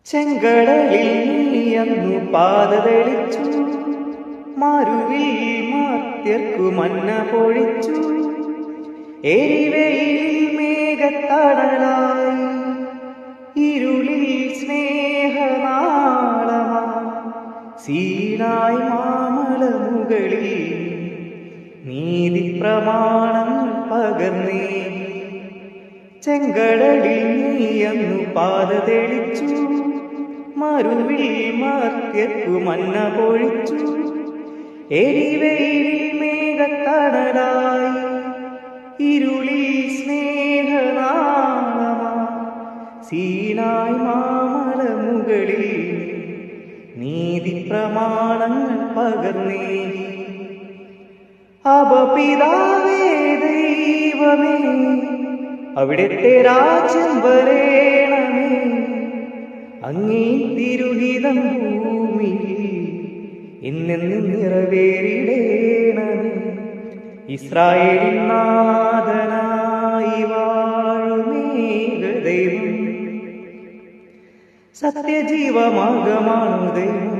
ചെങ്കടലിൽ നീയന്നു പാത തെളിച്ചു, മരുവിൽ മാർത്യർക്കു മന്ന പൊഴിച്ചു. എരിവെയിൽ മേഘത്തണലായി, ഇരുളിൽ സ്നേഹനാളമാ, സീനായ് മാമലമുകളിൽ നീതി പ്രമാണങ്ങൾ പകർന്നേ. ചെങ്കടലിൽ നീയന്നു പാത തെളിച്ചു, മരുവിൽ മാർത്യർക്കു മന്ന പൊഴിച്ചു. എരിവെയിൽ മേഘത്തണലായി, ഇരുളിൽ സ്നേഹനാളമാ, സീനായ് മാമലമുകളിൽ നീതി പ്രമാണങ്ങൾ പകർന്നേ. അപപിതാവേ ദൈവമേ, അവിടുത്തെ രാജ്യം വരേണമേ. അങ്ങേ തിരുഹിതം ഭൂമിയിൽ എന്നെന്നും നിറവേറിടേണമേ. ഇസ്രായേലിൻ നാഥനായി വാഴുമേക ദൈവം, സത്യജീവമാർഗമാണു ദൈവം.